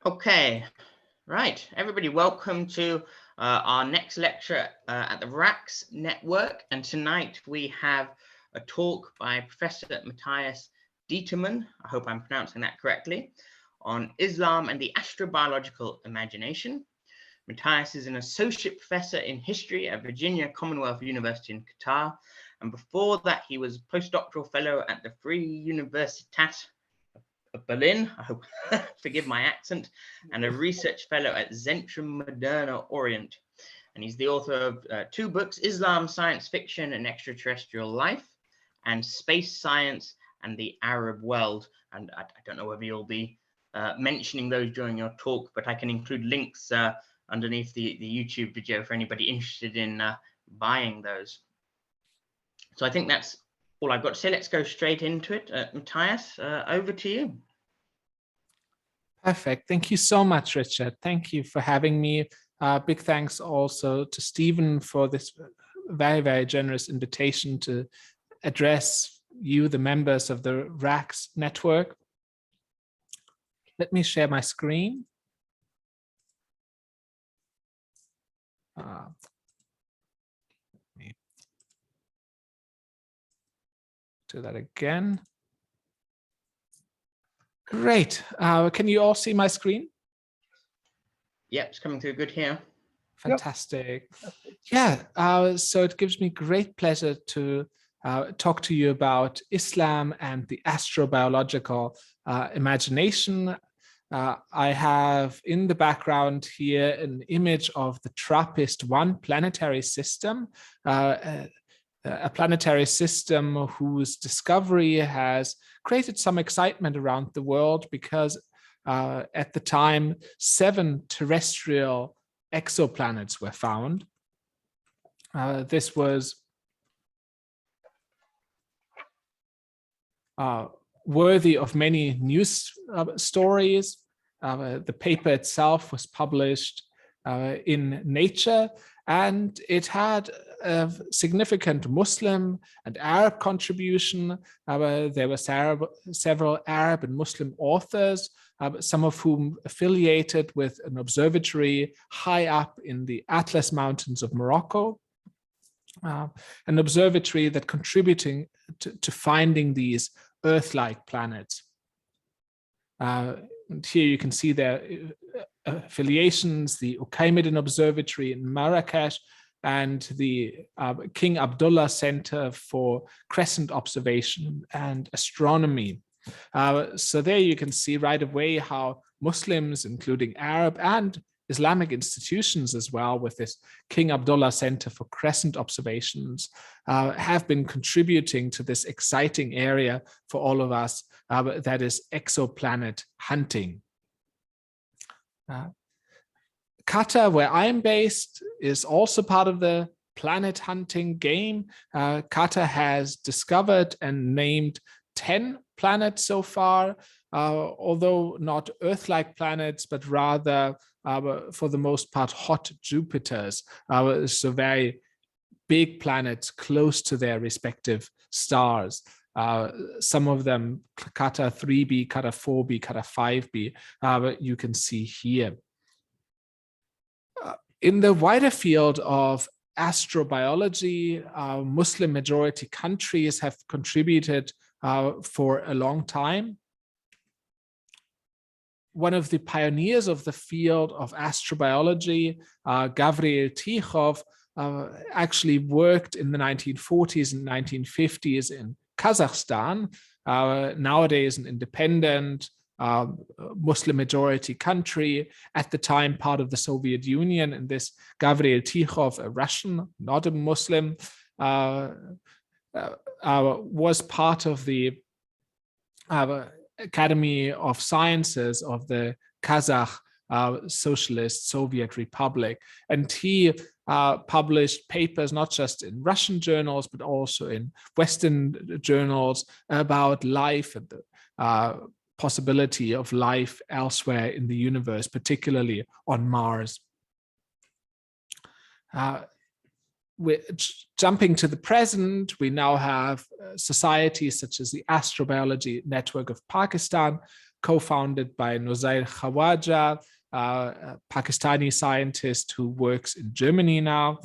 Okay, right. Everybody, welcome to our next lecture at the RACS network. And tonight we have a talk by Professor Matthias Determann, I hope I'm pronouncing that correctly, on Islam and the Astrobiological Imagination. Matthias is an associate professor in history at Virginia Commonwealth University in Qatar. And before that, he was postdoctoral fellow at the Freie Universität of Berlin, I hope, forgive my accent, and a research fellow at Zentrum Orient. And he's the author of two books, Islam, Science Fiction and Extraterrestrial Life, and Space Science and the Arab World. And I don't know whether you'll be mentioning those during your talk, but I can include links underneath the YouTube video for anybody interested in buying those. So I think that's all I've got to say. Let's go straight into it. Matthias, over to you. Perfect. Thank you so much, Richard. Thank you for having me. Big thanks also to Stephen for this very, very generous invitation to address you, the members of the RACS network. Let me share my screen. Let me do that again. Great. Can you all see my screen? Yep, it's coming through good here. Fantastic. Yep. Yeah, so it gives me great pleasure to talk to you about Islam and the astrobiological imagination. I have in the background here an image of the TRAPPIST-1 planetary system, a planetary system whose discovery has created some excitement around the world because at the time, 7 terrestrial exoplanets were found. This was worthy of many news stories. The paper itself was published in Nature, and it had a significant Muslim and Arab contribution. There were several Arab and Muslim authors, some of whom affiliated with an observatory high up in the Atlas Mountains of Morocco, an observatory that contributing to finding these Earth-like planets. And here you can see their affiliations, the Uqaymidin Observatory in Marrakesh and the King Abdullah Center for Crescent Observation and Astronomy. So there you can see right away how Muslims, including Arab and Islamic institutions as well, with this King Abdullah Center for Crescent Observations, have been contributing to this exciting area for all of us, that is exoplanet hunting. Qatar, where I'm based, is also part of the planet hunting game. Qatar has discovered and named 10 planets so far, although not Earth-like planets, but rather, for the most part, hot Jupiters. So very big planets close to their respective stars. Some of them, Qatar 3b, Qatar 4b, Qatar 5b, you can see here. In the wider field of astrobiology, Muslim majority countries have contributed for a long time. One of the pioneers of the field of astrobiology, Gavril Tikhov, actually worked in the 1940s and 1950s in Kazakhstan, nowadays an independent Muslim majority country, at the time part of the Soviet Union. And this Gavril Tikhov, a Russian, not a Muslim, was part of the Academy of Sciences of the Kazakh Socialist Soviet Republic. And he published papers not just in Russian journals, but also in Western journals about life and the possibility of life elsewhere in the universe, particularly on Mars. We're jumping to the present. We now have societies such as the Astrobiology Network of Pakistan, co-founded by Nusair Khawaja, a Pakistani scientist who works in Germany now.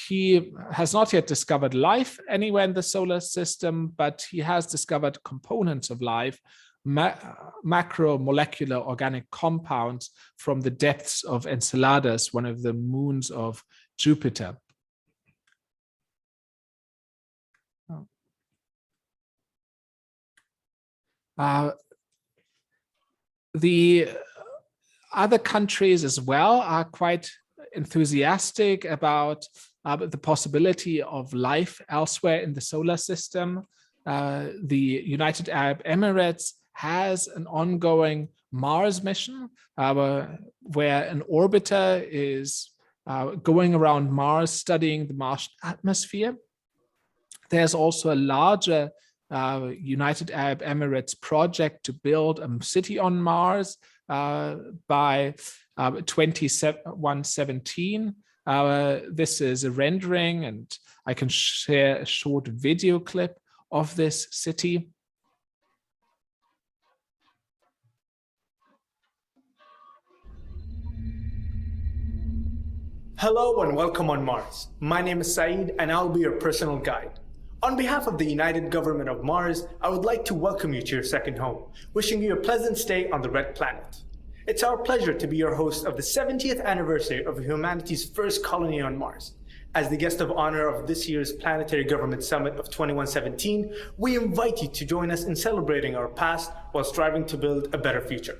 He has not yet discovered life anywhere in the solar system, but he has discovered components of life, macromolecular organic compounds from the depths of Enceladus, one of the moons of Jupiter. The other countries as well are quite enthusiastic about the possibility of life elsewhere in the solar system. The United Arab Emirates has an ongoing Mars mission where an orbiter is going around Mars studying the Martian atmosphere. There's also a larger United Arab Emirates project to build a city on Mars by 2117. This is a rendering, and I can share a short video clip of this city. Hello and welcome on Mars. My name is Saeed and I'll be your personal guide. On behalf of the United Government of Mars, I would like to welcome you to your second home, wishing you a pleasant stay on the Red Planet. It's our pleasure to be your host of the 70th anniversary of humanity's first colony on Mars. As the guest of honor of this year's Planetary Government Summit of 2117, we invite you to join us in celebrating our past while striving to build a better future.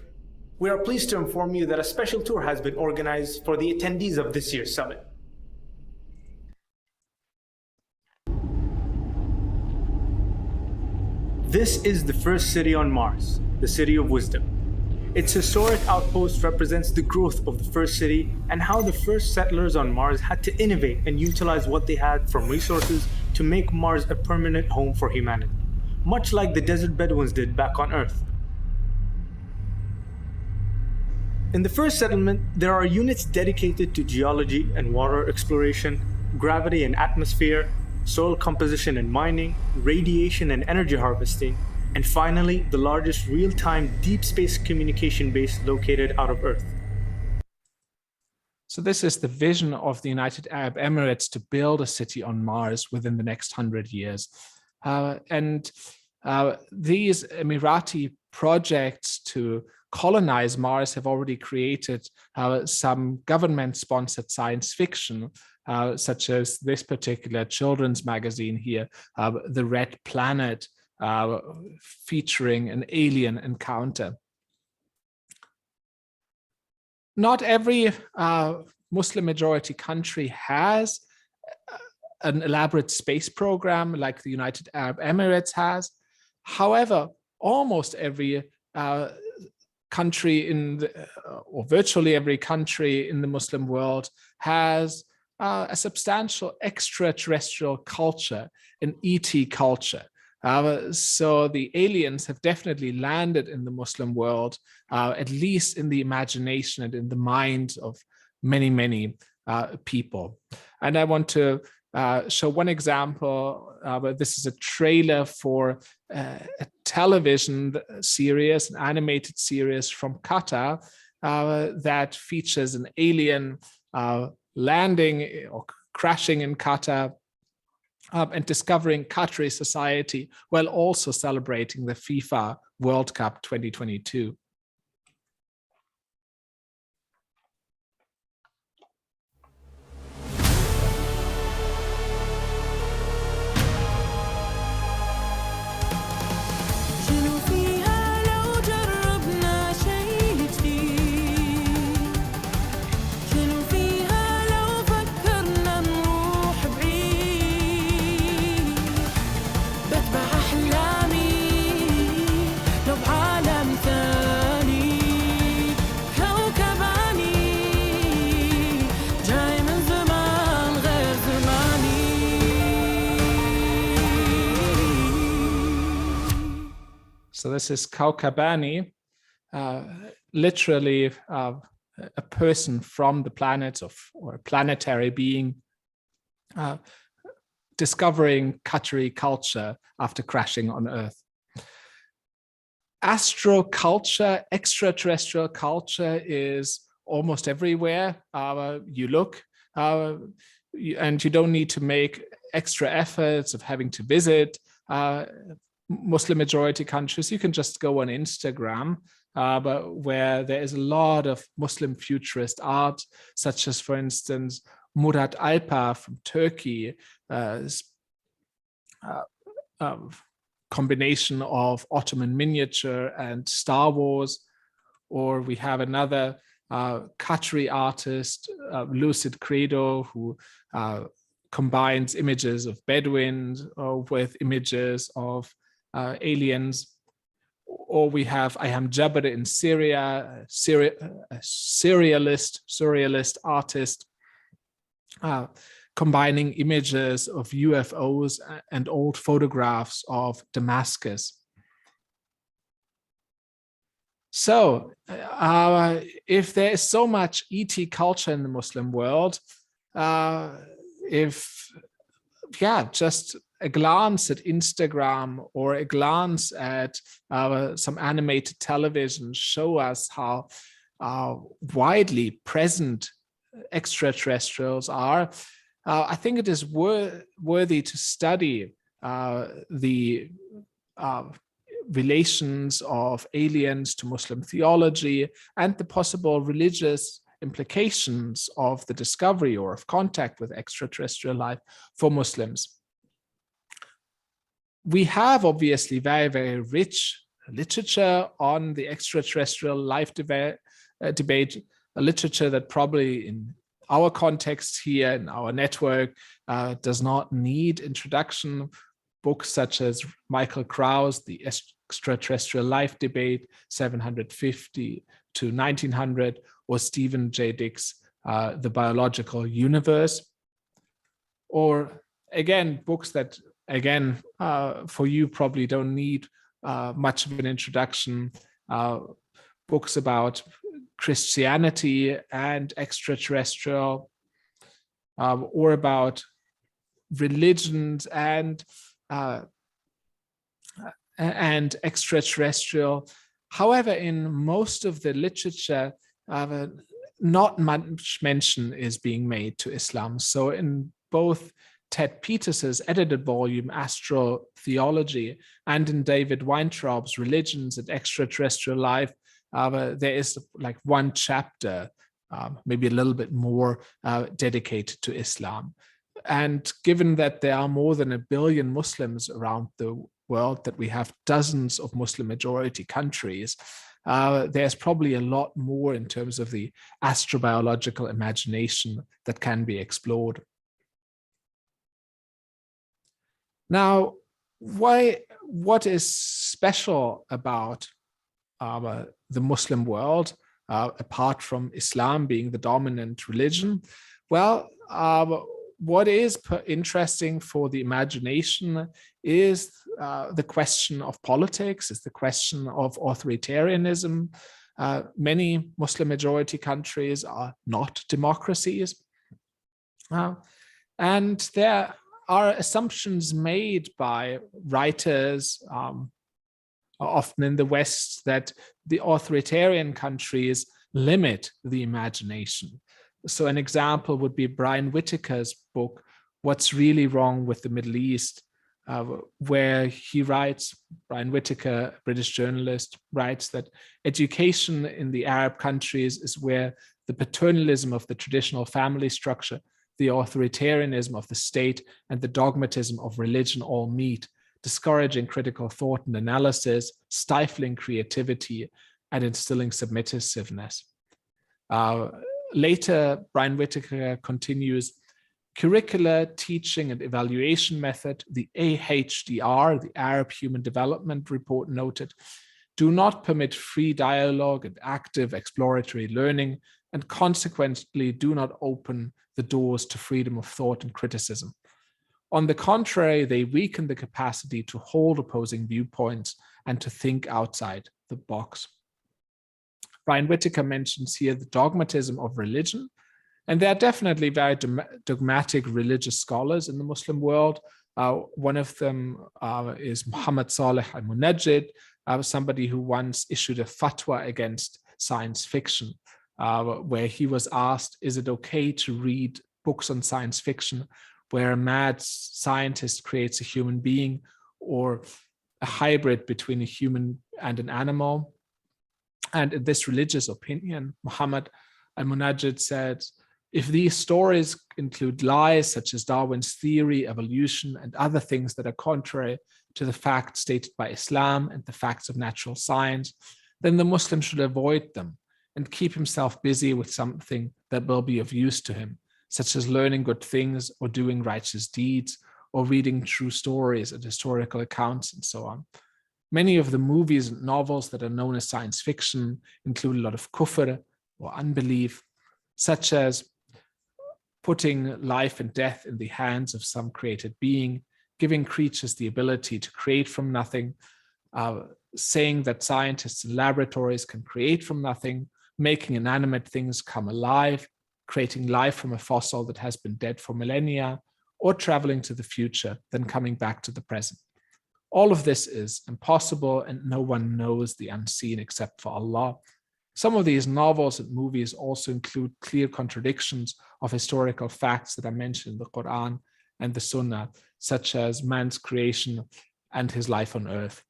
We are pleased to inform you that a special tour has been organized for the attendees of this year's summit. This is the first city on Mars, the City of Wisdom. Its historic outpost represents the growth of the first city and how the first settlers on Mars had to innovate and utilize what they had from resources to make Mars a permanent home for humanity, much like the desert Bedouins did back on Earth. In the first settlement, there are units dedicated to geology and water exploration, gravity and atmosphere, soil composition and mining, radiation and energy harvesting, and finally, the largest real-time deep space communication base located out of Earth. So this is the vision of the United Arab Emirates to build a city on Mars within the next 100 years. These Emirati projects to colonize Mars have already created some government-sponsored science fiction, such as this particular children's magazine here, The Red Planet, featuring an alien encounter. Not every Muslim majority country has an elaborate space program like the United Arab Emirates has. However, almost every country or virtually every country in the Muslim world has a substantial extraterrestrial culture, an ET culture. So the aliens have definitely landed in the Muslim world, at least in the imagination and in the minds of many, many people. And I want to show one example. This is a trailer for a television series, an animated series from Qatar that features an alien landing or crashing in Qatar and discovering Qatari society while also celebrating the FIFA World Cup 2022. So this is Kaukabani, literally a person from the planet or a planetary being discovering Qatari culture after crashing on Earth. Astroculture, extraterrestrial culture is almost everywhere. You look, and you don't need to make extra efforts of having to visit Muslim majority countries. You can just go on Instagram, but where there is a lot of Muslim futurist art, such as, for instance, Murat Alpa from Turkey, combination of Ottoman miniature and Star Wars. Or we have another Qatari artist, Lucid Credo, who combines images of Bedouins with images of aliens. Or we have Ayham Jabr in Syria, a surrealist artist, combining images of UFOs and old photographs of Damascus. So if there is so much ET culture in the Muslim world, just a glance at Instagram or a glance at some animated television show us how widely present extraterrestrials are, I think it is worthy to study the relations of aliens to Muslim theology and the possible religious implications of the discovery or of contact with extraterrestrial life for Muslims. We have obviously very, very rich literature on the extraterrestrial life debate, a literature that probably in our context here, in our network, does not need introduction. Books such as Michael Krauss, The Extraterrestrial Life Debate, 750 to 1900, or Stephen J. Dick's The Biological Universe. Or again, books that, again, for you probably don't need much of an introduction. Books about Christianity and extraterrestrial, or about religions and extraterrestrial. However, in most of the literature, not much mention is being made to Islam. So in both Ted Peters's edited volume, Astrotheology, and in David Weintraub's Religions and Extraterrestrial Life, there is like one chapter, maybe a little bit more, dedicated to Islam. And given that there are more than 1 billion Muslims around the world, that we have dozens of Muslim majority countries, there's probably a lot more in terms of the astrobiological imagination that can be explored. Now, what is special about the Muslim world, apart from Islam being the dominant religion? Well, what is interesting for the imagination is the question of politics, is the question of authoritarianism. Many Muslim majority countries are not democracies. And there are assumptions made by writers, often in the West, that the authoritarian countries limit the imagination. So an example would be Brian Whitaker's book, What's Really Wrong with the Middle East, where he writes, Brian Whitaker, British journalist, writes that education in the Arab countries is where the paternalism of the traditional family structure, the authoritarianism of the state, and the dogmatism of religion all meet, discouraging critical thought and analysis, stifling creativity, and instilling submissiveness. Later, Brian Whitaker continues, curricular, teaching, and evaluation method, the AHDR, the Arab Human Development Report noted, do not permit free dialogue and active exploratory learning, and consequently do not open the doors to freedom of thought and criticism. On the contrary, they weaken the capacity to hold opposing viewpoints and to think outside the box. Brian Whitaker mentions here the dogmatism of religion, and there are definitely very dogmatic religious scholars in the Muslim world. One of them is Muhammad Saleh al-Munajjid, somebody who once issued a fatwa against science fiction, where he was asked, is it okay to read books on science fiction where a mad scientist creates a human being or a hybrid between a human and an animal? And in this religious opinion, Muhammad al-Munajjid said, if these stories include lies such as Darwin's theory, evolution, and other things that are contrary to the facts stated by Islam and the facts of natural science, then the Muslim should avoid them and keep himself busy with something that will be of use to him, such as learning good things or doing righteous deeds or reading true stories and historical accounts and so on. Many of the movies and novels that are known as science fiction include a lot of kufr or unbelief, such as putting life and death in the hands of some created being, giving creatures the ability to create from nothing, saying that scientists in laboratories can create from nothing, making inanimate things come alive, creating life from a fossil that has been dead for millennia, or traveling to the future, then coming back to the present. All of this is impossible, and no one knows the unseen except for Allah. Some of these novels and movies also include clear contradictions of historical facts that are mentioned in the Quran and the Sunnah, such as man's creation and his life on earth.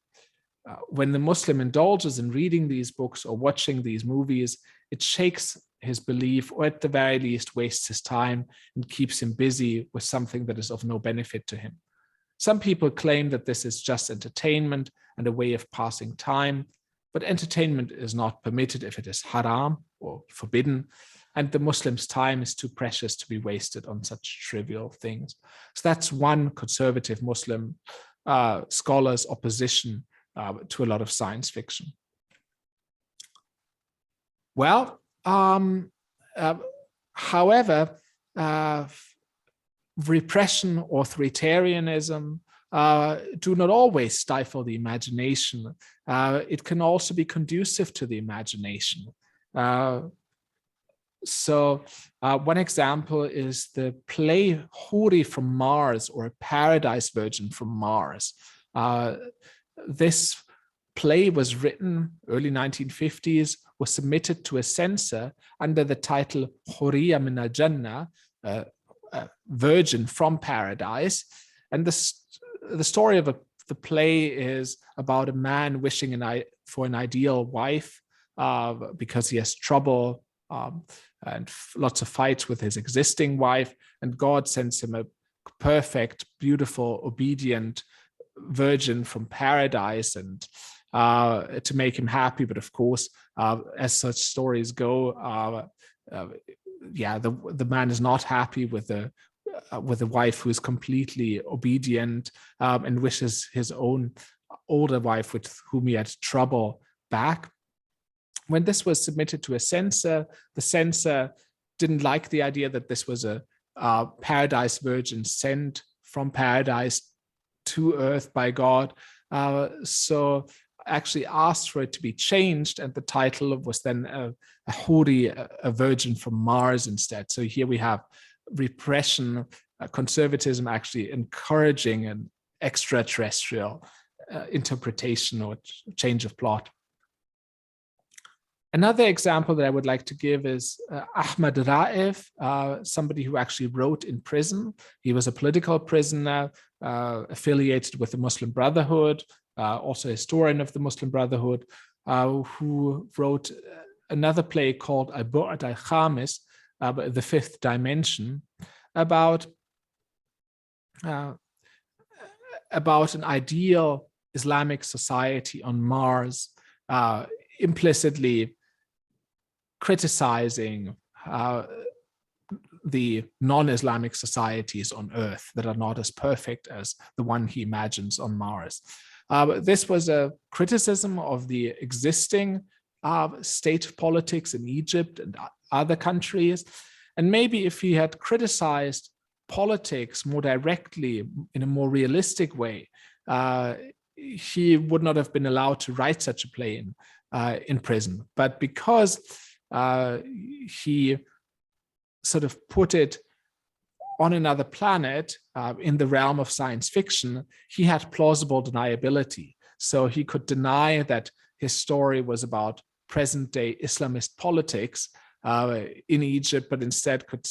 When the Muslim indulges in reading these books or watching these movies, it shakes his belief, or at the very least wastes his time and keeps him busy with something that is of no benefit to him. Some people claim that this is just entertainment and a way of passing time, but entertainment is not permitted if it is haram or forbidden, and the Muslim's time is too precious to be wasted on such trivial things. So that's one conservative Muslim scholar's opposition to a lot of science fiction. Well, however, repression, authoritarianism do not always stifle the imagination. It can also be conducive to the imagination. So one example is the play Huri from Mars, or a Paradise Virgin from Mars. This play was written early 1950s, was submitted to a censor under the title Huriya min al-Jannah, Virgin from Paradise. And the story of the play is about a man wishing for an ideal wife because he has trouble and lots of fights with his existing wife, and God sends him a perfect, beautiful, obedient virgin from paradise and to make him happy. But of course, as such stories go, the man is not happy with a wife who is completely obedient and wishes his own older wife, with whom he had trouble, back. When this was submitted to a censor, the censor didn't like the idea that this was a paradise virgin sent from paradise to earth by God. So actually asked for it to be changed, and the title was then a Huri, a virgin from Mars instead. So here we have repression, conservatism actually encouraging an extraterrestrial interpretation or change of plot. Another example that I would like to give is Ahmad Ra'if, somebody who actually wrote in prison. He was a political prisoner affiliated with the Muslim Brotherhood, also a historian of the Muslim Brotherhood, who wrote another play called Al-Bu'd al-Khamis, the Fifth Dimension, about an ideal Islamic society on Mars, implicitly criticizing the non-Islamic societies on Earth that are not as perfect as the one he imagines on Mars. This was a criticism of the existing state of politics in Egypt and other countries. And maybe if he had criticized politics more directly, in a more realistic way, he would not have been allowed to write such a play in prison. But because he sort of put it on another planet in the realm of science fiction, he had plausible deniability. So he could deny that his story was about present-day Islamist politics in Egypt, but instead could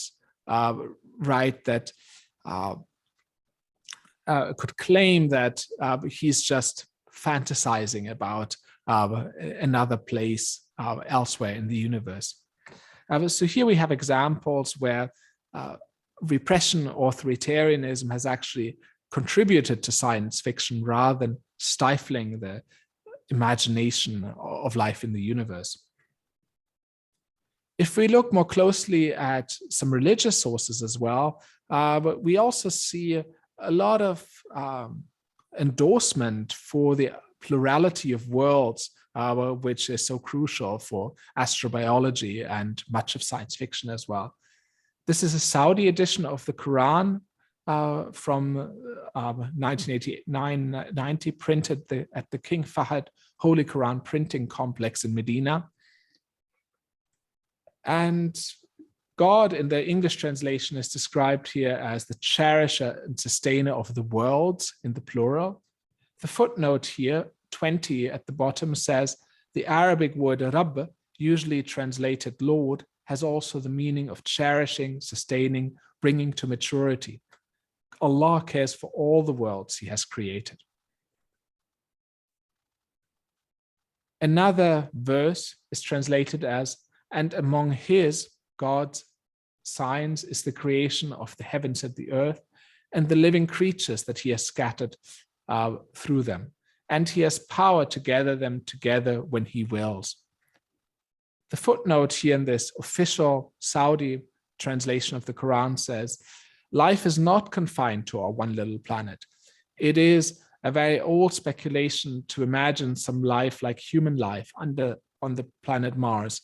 write that, could claim that he's just fantasizing about another place elsewhere in the universe. So here we have examples where repression, authoritarianism has actually contributed to science fiction rather than stifling the imagination of life in the universe. If we look more closely at some religious sources as well, but we also see a lot of endorsement for the plurality of worlds, which is so crucial for astrobiology and much of science fiction as well. This is a Saudi edition of the Quran from 1989-90, printed at the King Fahd Holy Quran Printing Complex in Medina. And God, in the English translation, is described here as the cherisher and sustainer of the worlds in the plural. The footnote here, 20 at the bottom, says the Arabic word Rabb, usually translated Lord, has also the meaning of cherishing, sustaining, bringing to maturity. Allah cares for all the worlds he has created. Another verse is translated as, and among his, God's, signs is the creation of the heavens and the earth and the living creatures that he has scattered through them. And he has power to gather them together when he wills. The footnote here in this official Saudi translation of the Quran says, life is not confined to our one little planet. It is a very old speculation to imagine some life like human life on the planet Mars.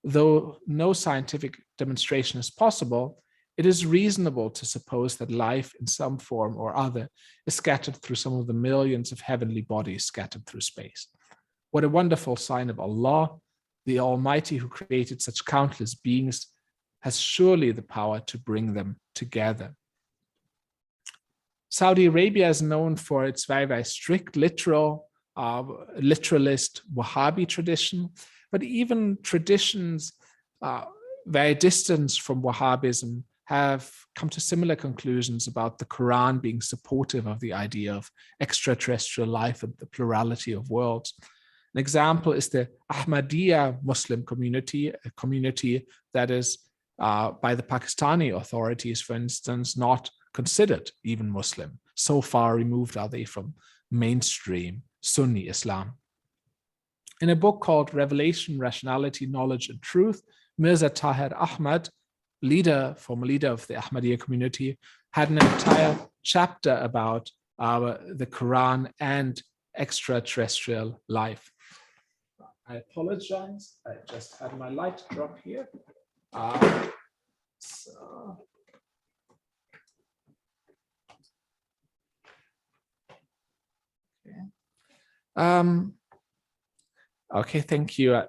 Though no scientific demonstration is possible, it is reasonable to suppose that life in some form or other is scattered through some of the millions of heavenly bodies scattered through space. What a wonderful sign of Allah, the Almighty who created such countless beings, has surely the power to bring them together. Saudi Arabia is known for its very, very strict literalist Wahhabi tradition, but even traditions very distant from Wahhabism have come to similar conclusions about the Quran being supportive of the idea of extraterrestrial life and the plurality of worlds. An example is the Ahmadiyya Muslim community, a community that is by the Pakistani authorities, for instance, not considered even Muslim. So far removed are they from mainstream Sunni Islam. In a book called Revelation, Rationality, Knowledge and Truth, Mirza Tahir Ahmad, former leader of the Ahmadiyya community, had an entire chapter about the Quran and extraterrestrial life. I apologize, I just had my light drop here. Okay, thank you.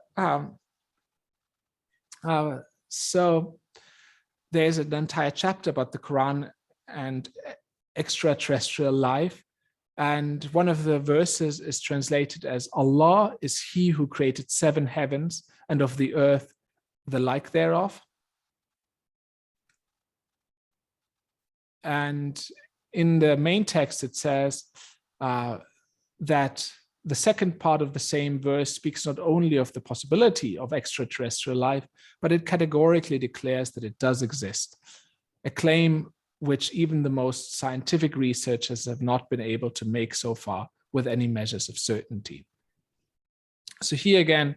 So there's an entire chapter about the Quran and extraterrestrial life. And one of the verses is translated as, Allah is he who created 7 heavens and of the earth the like thereof. And in the main text, it says that the second part of the same verse speaks not only of the possibility of extraterrestrial life, but it categorically declares that it does exist, a claim which even the most scientific researchers have not been able to make so far with any measures of certainty. So here again,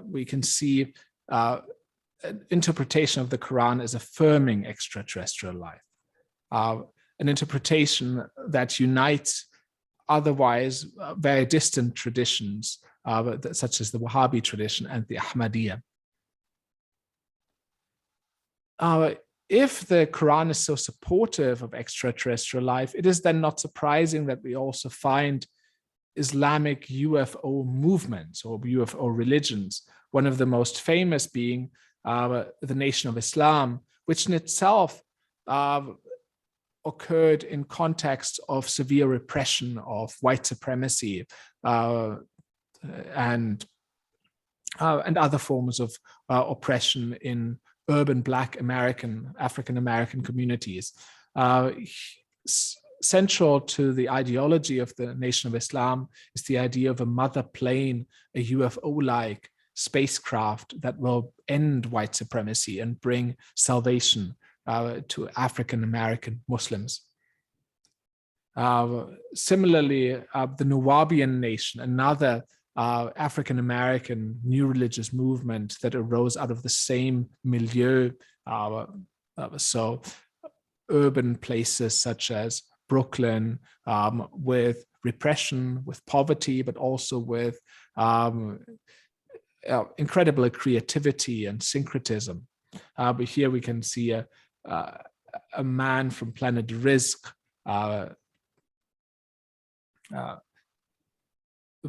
we can see an interpretation of the Quran as affirming extraterrestrial life, an interpretation that unites otherwise very distant traditions, such as the Wahhabi tradition and the Ahmadiyya. If the Quran is so supportive of extraterrestrial life, it is then not surprising that we also find Islamic UFO movements or UFO religions, one of the most famous being the Nation of Islam, which in itself occurred in context of severe repression of white supremacy and other forms of oppression in urban Black African American communities. Central to the ideology of the Nation of Islam is the idea of a mother plane, a UFO-like spacecraft that will end white supremacy and bring salvation to African American Muslims. Similarly, the Nuwaubian nation, another African American new religious movement that arose out of the same milieu, so urban places such as Brooklyn, with repression, with poverty, but also with incredible creativity and syncretism. But here we can see a man from planet Rizq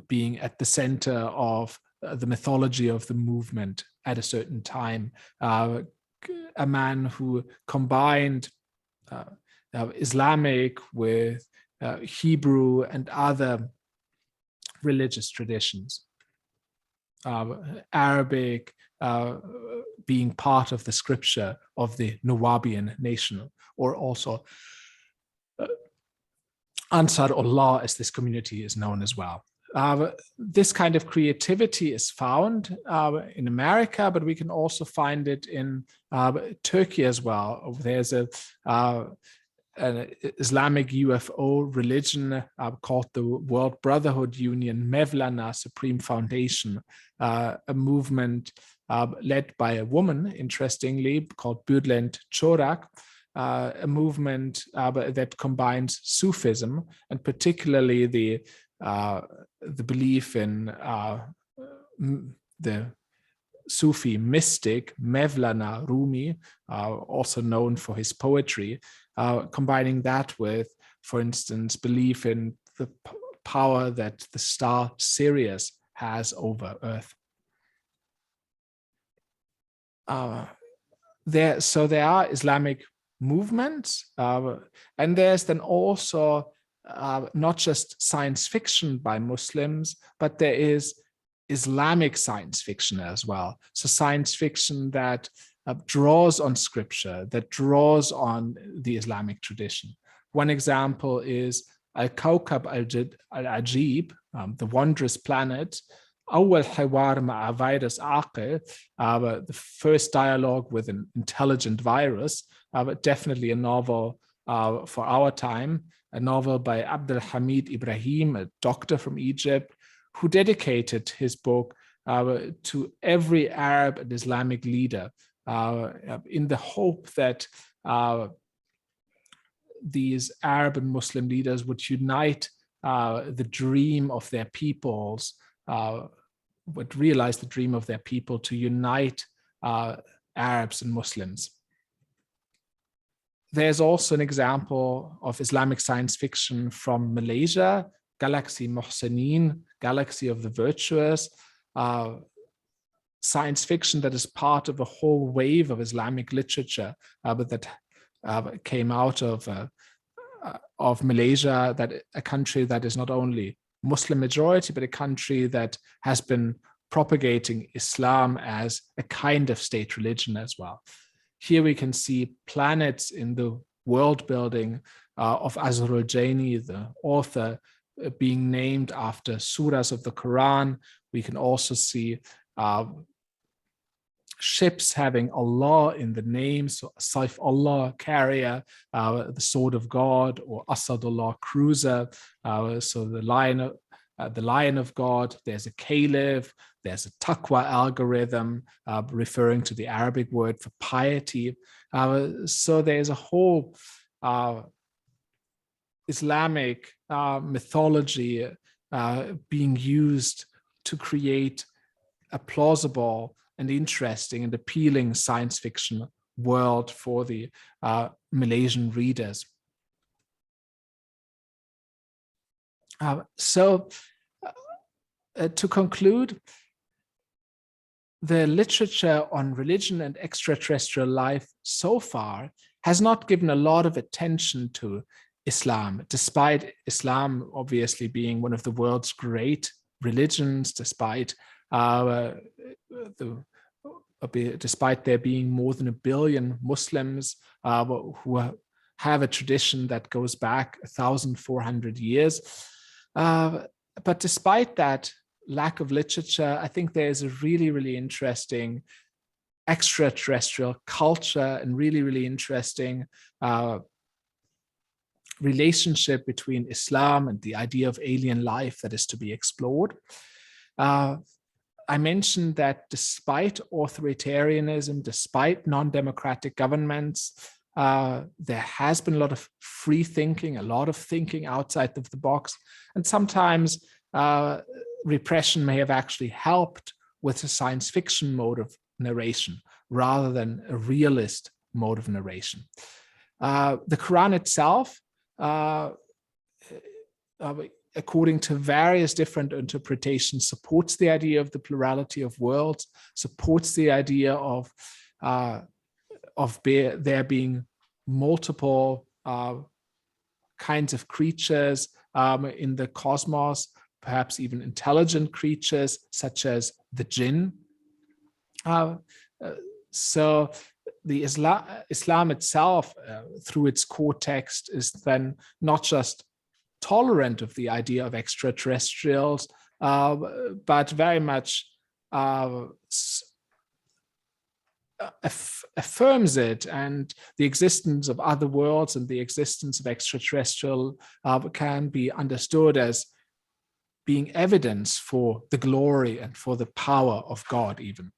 being at the center of the mythology of the movement at a certain time. A man who combined Islamic with Hebrew and other religious traditions. Arabic being part of the scripture of the Nuwaubian nation, or also Ansar Allah, as this community is known as well. This kind of creativity is found in America, but we can also find it in Turkey as well. There's an Islamic UFO religion called the World Brotherhood Union, Mevlana Supreme Foundation, a movement led by a woman, interestingly, called Bülent Çorak, a movement that combines Sufism and particularly the belief in the Sufi mystic Mevlana Rumi, also known for his poetry, combining that with, for instance, belief in the power that the star Sirius has over Earth. There are Islamic movements, and there's then also not just science fiction by Muslims, but there is Islamic science fiction as well. So science fiction that draws on scripture, that draws on the Islamic tradition. One example is Al-Kawkab Al-Ajib, the wondrous planet, أول حوار مع فيروس عاقل, the first dialogue with an intelligent virus, definitely a novel for our time, a novel by Abdul Hamid Ibrahim, a doctor from Egypt, who dedicated his book to every Arab and Islamic leader in the hope that these Arab and Muslim leaders would unite the dream of their peoples, would realize the dream of their people to unite Arabs and Muslims. There's also an example of Islamic science fiction from Malaysia, Galaxy Mohsenin, Galaxy of the Virtuous, science fiction that is part of a whole wave of Islamic literature, but that came out of Malaysia, that a country that is not only Muslim majority, but a country that has been propagating Islam as a kind of state religion as well. Here we can see planets in the world building of Azrul Jaini, the author, being named after surahs of the Quran. We can also see ships having Allah in the name, so Saif Allah, carrier, the sword of God, or Asadullah, cruiser, so the lion of God. There's a caliph, there's a taqwa algorithm, referring to the Arabic word for piety. So there's a whole Islamic mythology being used to create a plausible and interesting and appealing science fiction world for the Malaysian readers. To conclude, the literature on religion and extraterrestrial life so far has not given a lot of attention to Islam, despite Islam obviously being one of the world's great religions, despite despite there being more than 1 billion Muslims who have a tradition that goes back 1,400 years. But despite that lack of literature, I think there is a really, really interesting extraterrestrial culture and really, really interesting relationship between Islam and the idea of alien life that is to be explored. I mentioned that despite authoritarianism, despite non-democratic governments, there has been a lot of free thinking, a lot of thinking outside of the box, and sometimes repression may have actually helped with a science fiction mode of narration rather than a realist mode of narration. The Quran itself, according to various different interpretations, supports the idea of the plurality of worlds, supports the idea of there being multiple kinds of creatures in the cosmos, perhaps even intelligent creatures such as the jinn. So the Islam itself, through its core text, is then not just tolerant of the idea of extraterrestrials, but very much affirms it, and the existence of other worlds and the existence of extraterrestrial can be understood as being evidence for the glory and for the power of God even.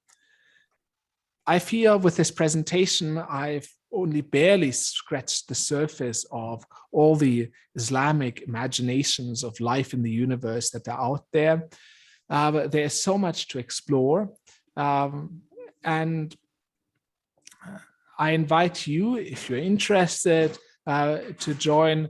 I feel with this presentation, I've only barely scratched the surface of all the Islamic imaginations of life in the universe that are out there. But there's so much to explore. And I invite you, if you're interested, to join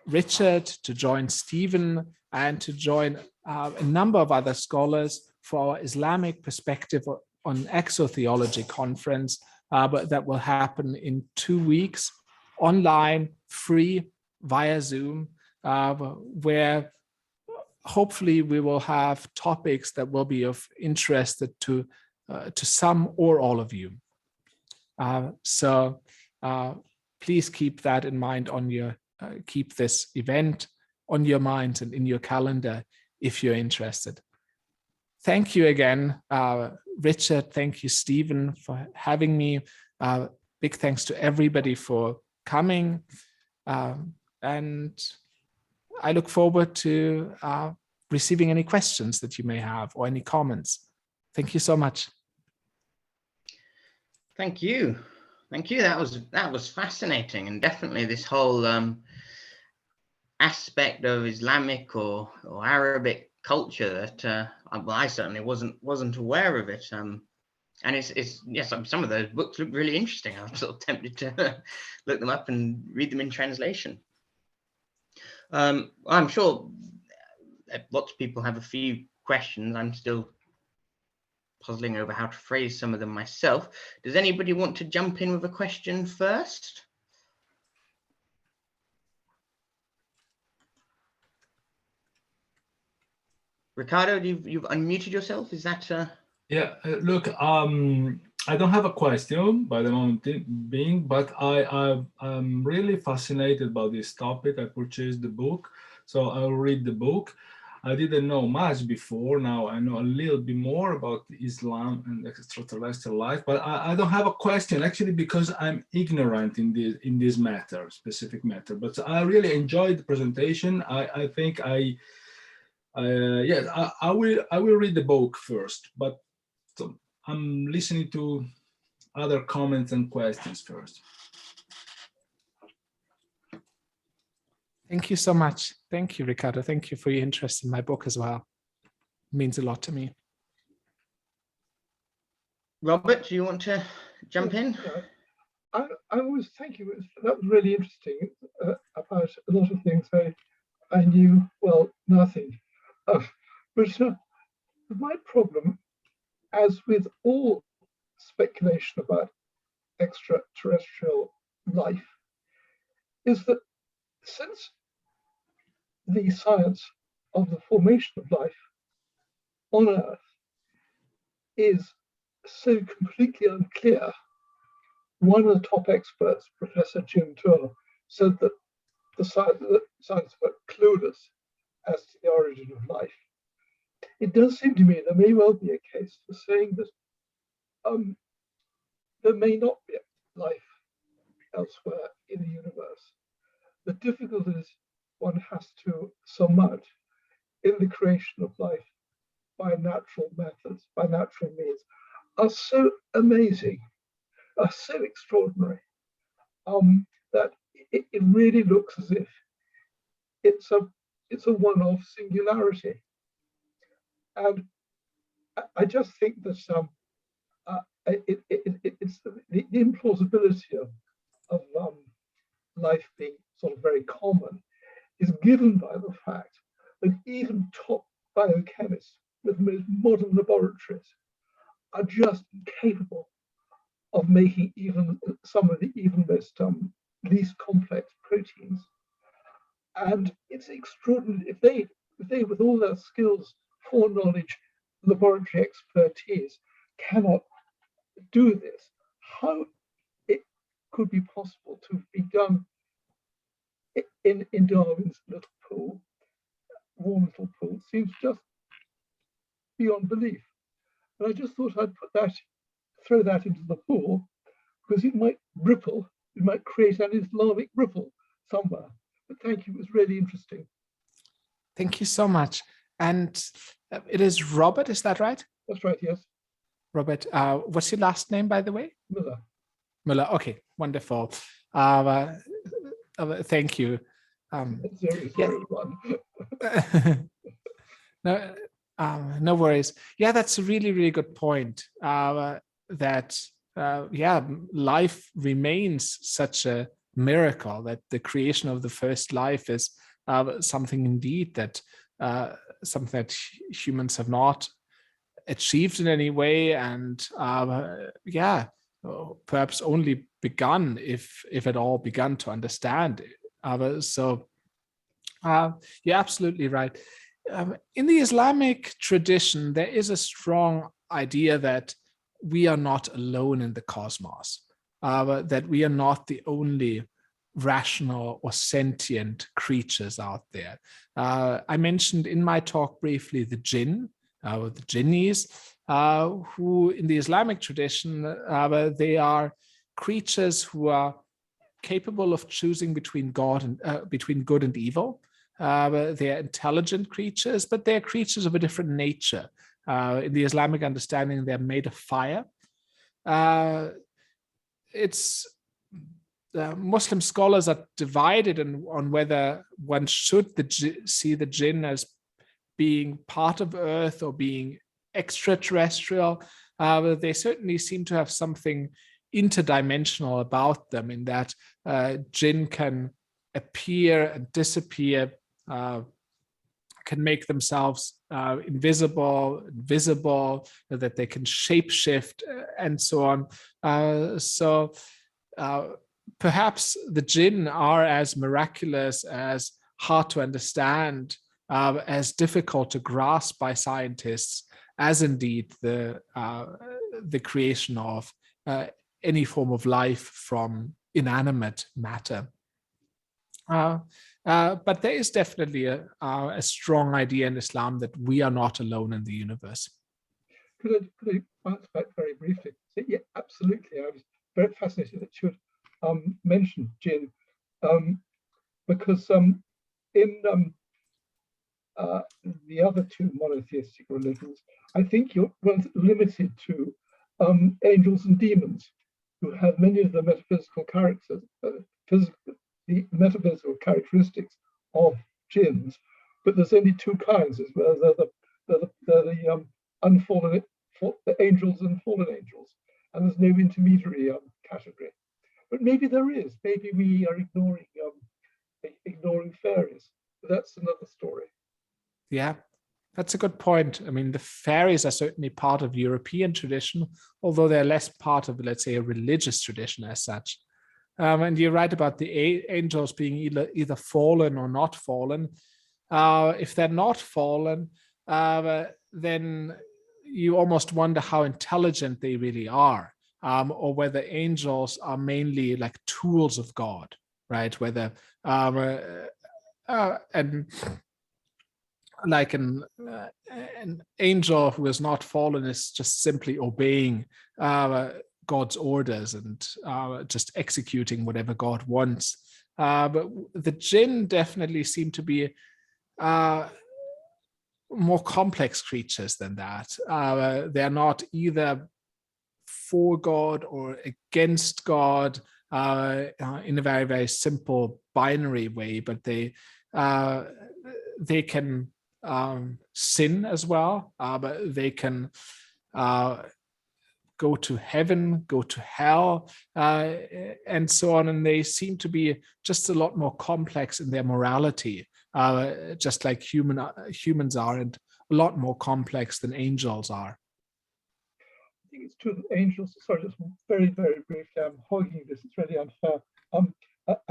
Richard, to join Stephen, and to join a number of other scholars for our Islamic perspective on Exotheology conference, but that will happen in 2 weeks, online, free, via Zoom, where hopefully we will have topics that will be of interest to some or all of you. So please keep that in mind on your, keep this event on your mind and in your calendar if you're interested. Thank you again, Richard. Thank you, Stephen, for having me. Big thanks to everybody for coming. And I look forward to receiving any questions that you may have or any comments. Thank you so much. Thank you. Thank you. That was fascinating, and definitely this whole aspect of Islamic or Arabic culture that well, I certainly wasn't aware of it. And it's yes, some of those books look really interesting. I'm sort of tempted to look them up and read them in translation. I'm sure lots of people have a few questions. I'm still puzzling over how to phrase some of them myself. Does anybody want to jump in with a question first? Ricardo, you've unmuted yourself. Is that Yeah, look, I don't have a question by the moment being, but I'm really fascinated about this topic. I purchased the book, so I'll read the book. I didn't know much before. Now I know a little bit more about Islam and extraterrestrial life, but I don't have a question actually, because I'm ignorant in this matter, specific matter. But I really enjoyed the presentation. I think yes, I will read the book first, but so I'm listening to other comments and questions first. Thank you so much. Thank you, Ricardo. Thank you for your interest in my book as well. It means a lot to me. Robert, do you want to jump in? I always thank you. That was really interesting about a lot of things I knew, well, nothing. But my problem, as with all speculation about extraterrestrial life is that since the science of the formation of life on Earth is so completely unclear, one of the top experts, Professor Jim Tour, said that the science were clueless as to the origin of life. It does seem to me there may well be a case for saying that there may not be life elsewhere in the universe. The difficulties one has to surmount in the creation of life by natural methods, by natural means, are so amazing, are so extraordinary, that it really looks as if it's a one-off singularity. And I just think that it's the implausibility of life being sort of very common is given by the fact that even top biochemists with most modern laboratories are just incapable of making even some of the most least complex proteins. And it's extraordinary if they with all their skills, foreknowledge, laboratory expertise cannot do this, how it could be possible to be done in Darwin's little pool, warm little pool, seems just beyond belief. And I just thought I'd throw that into the pool, because it might ripple, it might create an Islamic ripple somewhere. But thank you, it was really interesting. Thank you so much. And it is Robert, is that right? That's right, yes. Robert, what's your last name, by the way? Miller. Miller, okay, wonderful. Thank you. 001. No worries. Yeah, that's a really, really good point. Life remains such a miracle, that the creation of the first life is something indeed that something that humans have not achieved in any way, and perhaps only begun, if at all, begun to understand. You're absolutely right. In the Islamic tradition, there is a strong idea that we are not alone in the cosmos, that we are not the only rational or sentient creatures out there. I mentioned in my talk briefly the jinn, the jinnis, who in the Islamic tradition, they are creatures who are capable of choosing between between good and evil. They are intelligent creatures, but they're creatures of a different nature. In the Islamic understanding, they're made of fire. Muslim scholars are divided on whether one should see the jinn as being part of Earth or being extraterrestrial. They certainly seem to have something interdimensional about them, in that jinn can appear and disappear, can make themselves invisible, visible, that they can shapeshift, and so on. Perhaps the jinn are as miraculous, as hard to understand, as difficult to grasp by scientists, as indeed the creation of any form of life from inanimate matter. But there is definitely a strong idea in Islam that we are not alone in the universe. Could I bounce back very briefly? So, yeah, absolutely. I was very fascinated that you had mentioned jinn, because in the other two monotheistic religions, I think you're limited to angels and demons, who have many of the metaphysical characters, the metaphysical characteristics of jinns, but there's only two kinds, as well. They're the unfallen, the angels and fallen angels, and there's no intermediary category. But maybe there is. Maybe we are ignoring fairies. But that's another story. Yeah, that's a good point. I mean, the fairies are certainly part of European tradition, although they're less part of, let's say, a religious tradition as such. And you write about the angels being either fallen or not fallen. If they're not fallen, then you almost wonder how intelligent they really are, or whether angels are mainly like tools of God, right? Whether and like an angel who is not fallen is just simply obeying God's orders and just executing whatever God wants. But the jinn definitely seem to be more complex creatures than that. They're not either for God or against God in a very, very simple binary way, but they can sin as well, but they can go to heaven, go to hell, and so on. And they seem to be just a lot more complex in their morality, just like humans are, and a lot more complex than angels are. I think it's true that angels, sorry, just very, very briefly, I'm hogging this, it's really unfair. I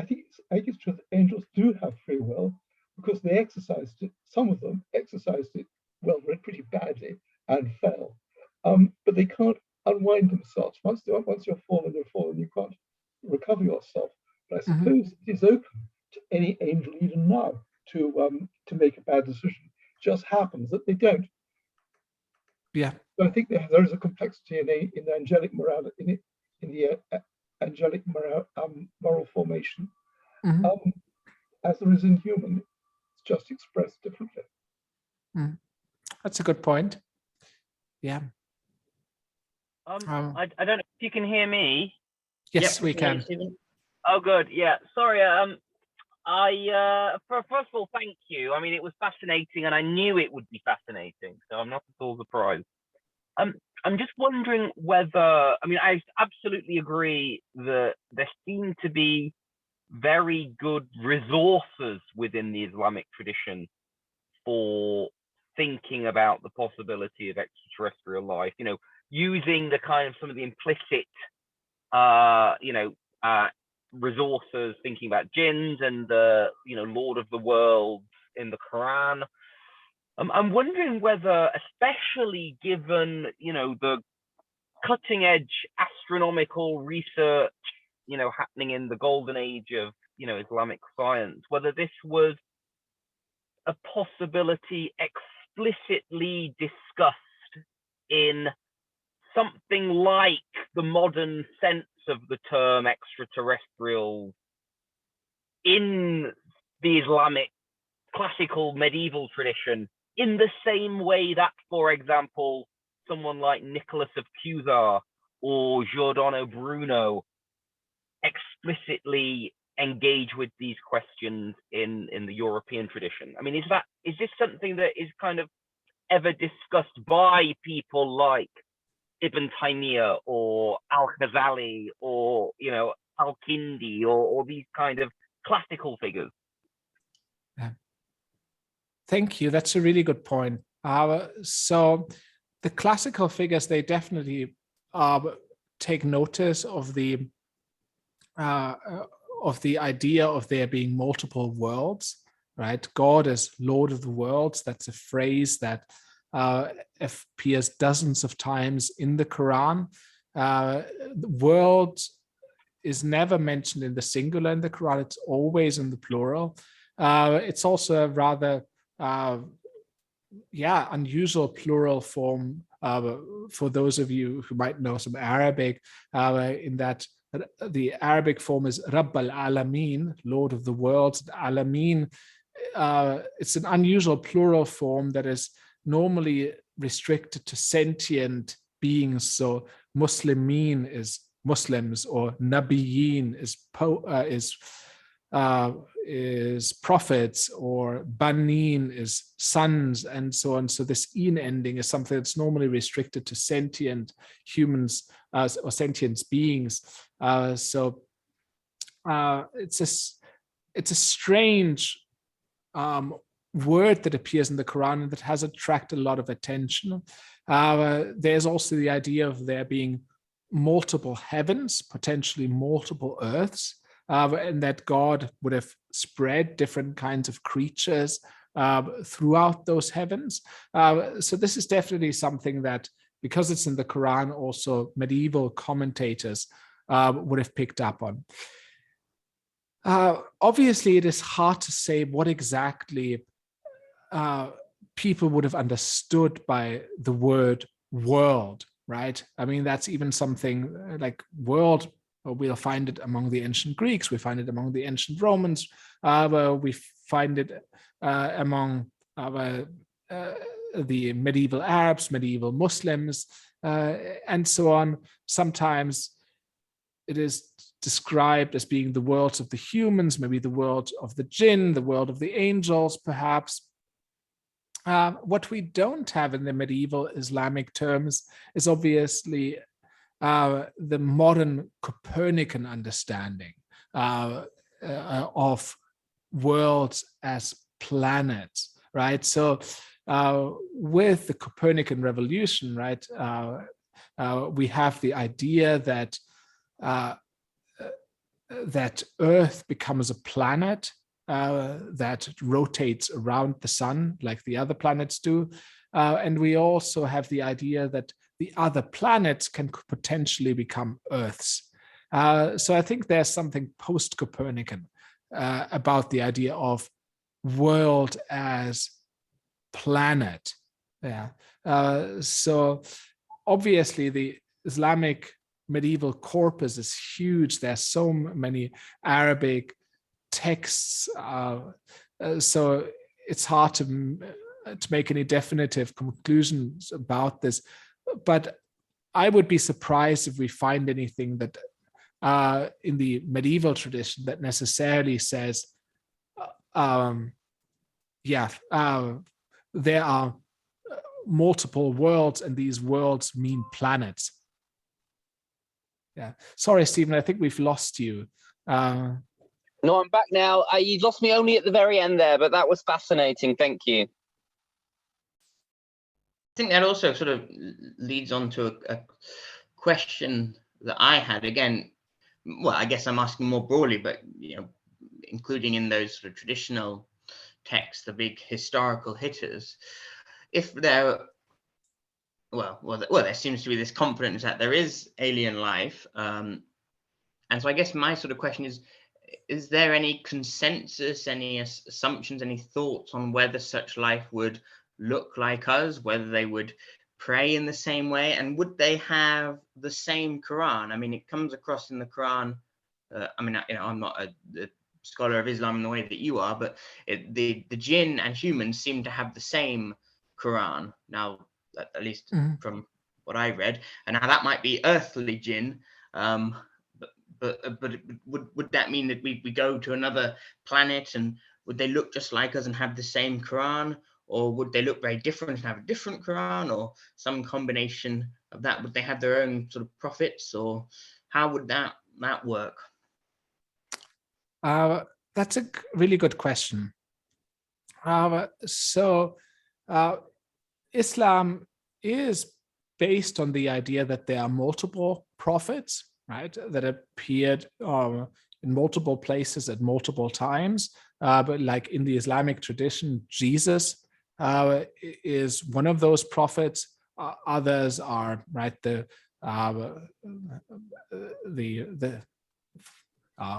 think it's true that angels do have free will, because they exercised it, some of them exercised it, well, pretty badly and fell. But they can't unwind themselves. Once you're fallen, you can't recover yourself. But I suppose it is open to any angel even now to make a bad decision. It just happens that they don't. Yeah. So I think there is a complexity in the angelic morality, in the angelic moral formation, as there is in human. It's just expressed differently. That's a good point. Yeah. I don't know if you can hear me. Yes, we can. Oh, good. Yeah. Sorry. First of all, thank you. I mean, it was fascinating, and I knew it would be fascinating, so I'm not at all surprised. I'm just wondering whether, I mean, I absolutely agree that there seem to be very good resources within the Islamic tradition for thinking about the possibility of extraterrestrial life, you know, using the kind of some of the implicit, resources, thinking about jinns and the, Lord of the Worlds in the Quran. I'm wondering whether, especially given, the cutting edge astronomical research, happening in the golden age of, Islamic science, whether this was a possibility explicitly discussed in something like the modern sense of the term extraterrestrial in the Islamic classical medieval tradition, in the same way that, for example, someone like Nicholas of Cusa or Giordano Bruno explicitly engage with these questions in the European tradition. I mean, is this something that is kind of ever discussed by people like Ibn Taymiyyah or Al-Ghazali or, Al-Kindi or these kind of classical figures? Thank you. That's a really good point. So the classical figures, they definitely take notice of the idea of there being multiple worlds, right? God is Lord of the worlds. That's a phrase that appears dozens of times in the Quran. The world is never mentioned in the singular in the Quran. It's always in the plural. It's also a rather unusual plural form for those of you who might know some Arabic, in that the Arabic form is Rabb al-Alameen, Lord of the worlds. Alameen, it's an unusual plural form that is normally restricted to sentient beings. So Muslimin is Muslims, or Nabiyyin is prophets, or Banin is sons, and so on. So this "in" ending is something that's normally restricted to sentient humans or sentient beings. So it's a strange word that appears in the Quran and that has attracted a lot of attention. There's also the idea of there being multiple heavens, potentially multiple earths, and that God would have spread different kinds of creatures throughout those heavens. So this is definitely something that, because it's in the Quran, also medieval commentators would have picked up on. Obviously, it is hard to say what exactly people would have understood by the word world, right? I mean, that's even something like world. We'll find it among the ancient Greeks. We find it among the ancient Romans. We find it among the medieval Arabs, medieval Muslims, and so on. Sometimes it is described as being the worlds of the humans, maybe the world of the jinn, the world of the angels, perhaps. What we don't have in the medieval Islamic terms is obviously the modern Copernican understanding of worlds as planets, right? So with the Copernican revolution, right, we have the idea that that Earth becomes a planet that rotates around the sun like the other planets do. And we also have the idea that the other planets can potentially become Earths. So I think there's something post-Copernican about the idea of world as planet. Yeah. So obviously the Islamic medieval corpus is huge. There's so many Arabic texts. So it's hard to make any definitive conclusions about this. But I would be surprised if we find anything that in the medieval tradition that necessarily says, there are multiple worlds and these worlds mean planets. Yeah. Sorry, Stephen, I think we've lost you. No, I'm back now. You lost me only at the very end there, but that was fascinating. Thank you. I think that also sort of leads on to a question that I had. Again, well, I guess I'm asking more broadly, but including in those sort of traditional texts, the big historical hitters, if there, there seems to be this confidence that there is alien life, and so I guess my sort of question is there any consensus, any assumptions, any thoughts on whether such life would look like us, whether they would pray in the same way, and would they have the same Quran? I mean, it comes across in the Quran. I'm not a scholar of Islam in the way that you are, but the jinn and humans seem to have the same Quran. Now, at least from what I read, and now that might be earthly jinn. But would that mean that we go to another planet, and would they look just like us and have the same Quran, or would they look very different and have a different Quran, or some combination of that? Would they have their own sort of prophets, or how would that work? That's a really good question. Islam is based on the idea that there are multiple prophets, right, that appeared in multiple places at multiple times. But like in the Islamic tradition, Jesus is one of those prophets. Others are, right, the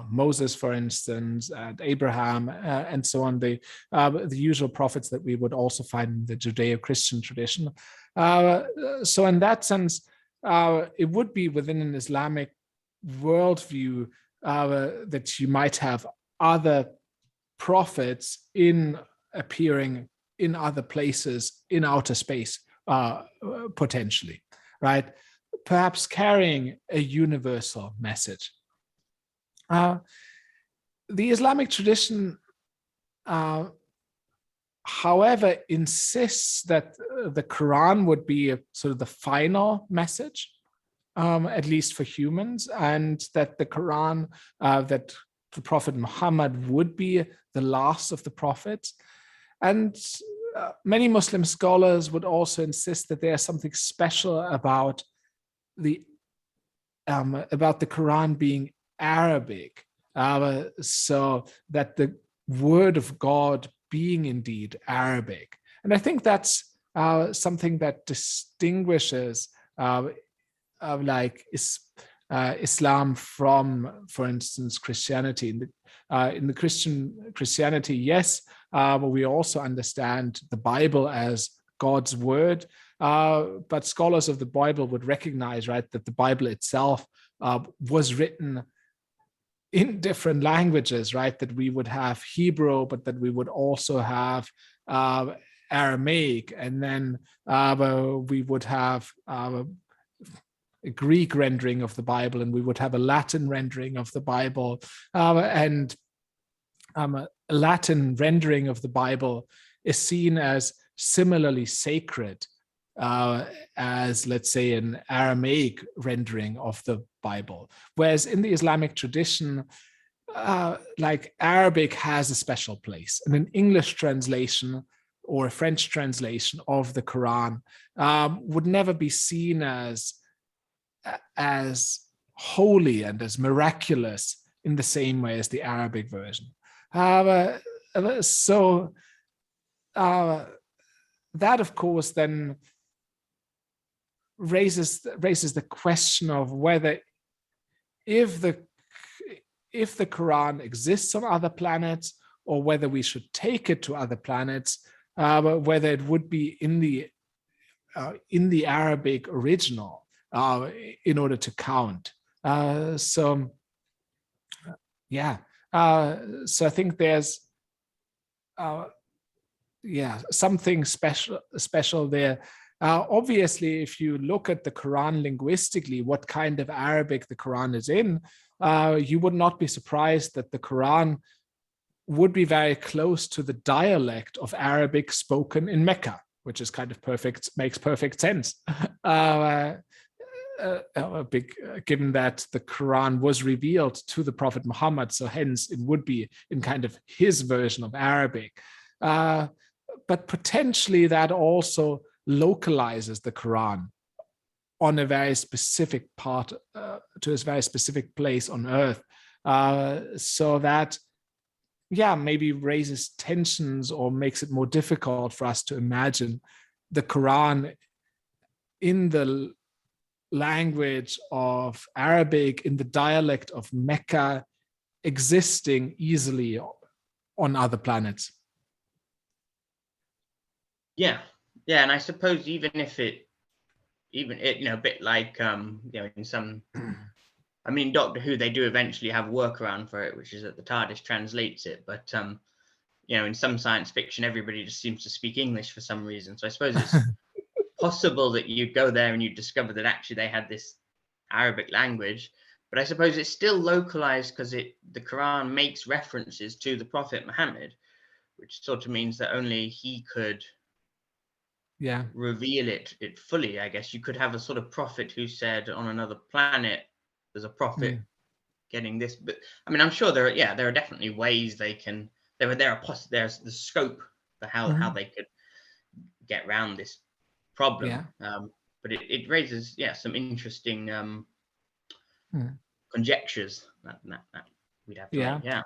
Moses, for instance, and Abraham, and so on, the usual prophets that we would also find in the Judeo-Christian tradition. So in that sense, it would be within an Islamic worldview that you might have other prophets appearing in other places in outer space, potentially, right? Perhaps carrying a universal message. The Islamic tradition, however, insists that the Quran would be sort of the final message, at least for humans, and that the Quran, that the Prophet Muhammad would be the last of the prophets. And many Muslim scholars would also insist that there's something special about the about the Quran being Arabic, so that the word of God being indeed Arabic. And I think that's something that distinguishes Islam from, for instance, Christianity. In the Christianity, yes, we also understand the Bible as God's word, but scholars of the Bible would recognize, right, that the Bible itself was written in different languages, right? That we would have Hebrew, but that we would also have Aramaic, and then we would have a Greek rendering of the Bible, and we would have a Latin rendering of the Bible, and a Latin rendering of the Bible is seen as similarly sacred as, let's say, an Aramaic rendering of the Bible. Whereas in the Islamic tradition, like Arabic has a special place, and an English translation or a French translation of the Quran would never be seen as holy and as miraculous in the same way as the Arabic version. So that, of course, then raises the question of whether, if the Quran exists on other planets, or whether we should take it to other planets, whether it would be in the Arabic original in order to count. So I think there's something special there. Obviously, if you look at the Quran linguistically, what kind of Arabic the Quran is in, you would not be surprised that the Quran would be very close to the dialect of Arabic spoken in Mecca, which is kind of makes perfect sense. Given that the Quran was revealed to the Prophet Muhammad, so hence it would be in kind of his version of Arabic. But potentially that also localizes the Quran on a very specific part, to a very specific place on earth, so that maybe raises tensions or makes it more difficult for us to imagine the Quran in the language of Arabic, in the dialect of Mecca, existing easily on other planets. Yeah, and I suppose even it, a bit like in some, I mean, Doctor Who, they do eventually have a workaround for it, which is that the TARDIS translates it. But in some science fiction, everybody just seems to speak English for some reason. So I suppose it's possible that you go there and you discover that actually they had this Arabic language. But I suppose it's still localized because the Quran makes references to the Prophet Muhammad, which sort of means that only he could reveal it fully. I guess you could have a sort of prophet who said on another planet there's a prophet getting this, but I mean, I'm sure there are definitely ways they can. There's the scope for how they could get around this problem. But it raises some interesting conjectures that we'd have to make.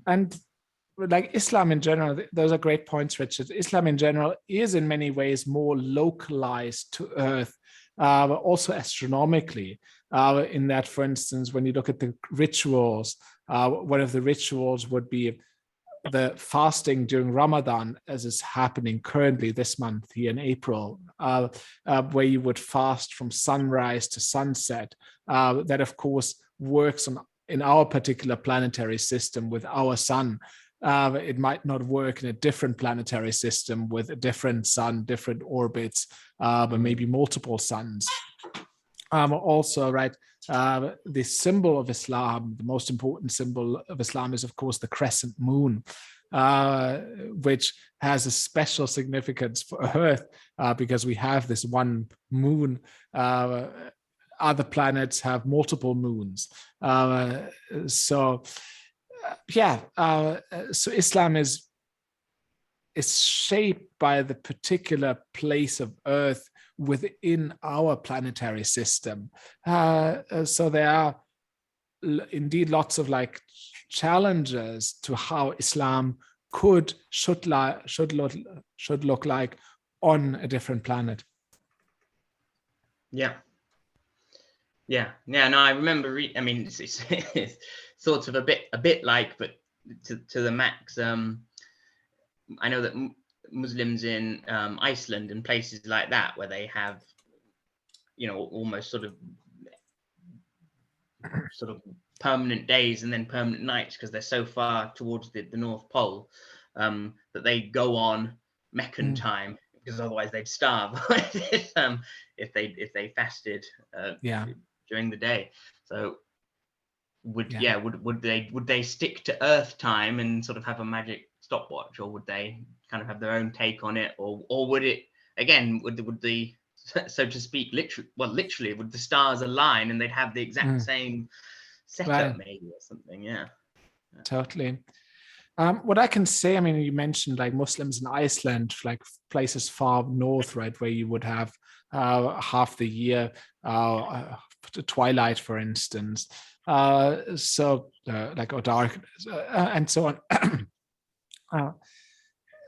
And like Islam in general, those are great points, Richard. Islam in general is in many ways more localized to Earth, but also astronomically, in that, for instance, when you look at the rituals, one of the rituals would be the fasting during Ramadan, as is happening currently this month here in April, where you would fast from sunrise to sunset. That, of course, works in our particular planetary system with our sun. It might not work in a different planetary system with a different sun, different orbits, but maybe multiple suns. Also, right, the symbol of Islam, the most important symbol of Islam is, of course, the Crescent Moon, which has a special significance for Earth because we have this one moon. Other planets have multiple moons. So Islam is shaped by the particular place of Earth within our planetary system. So there are indeed lots of like challenges to how Islam should look like on a different planet. Yeah. No, I remember. I mean, it's sort of a bit like, but to the max. I know that Muslims in Iceland and places like that, where they have, almost sort of permanent days and then permanent nights, because they're so far towards the North Pole, that they go on Meccan time, because otherwise they'd starve if they fasted during the day. So would they stick to Earth time and sort of have a magic stopwatch, or would they kind of have their own take on it, or would it, again, would the, so to speak, literally would the stars align and they'd have the exact same setup, maybe, or something? Totally. What I can say, I mean, you mentioned like Muslims in Iceland, like places far north, right, where you would have half the year, the twilight, for instance, like, or dark, and so on.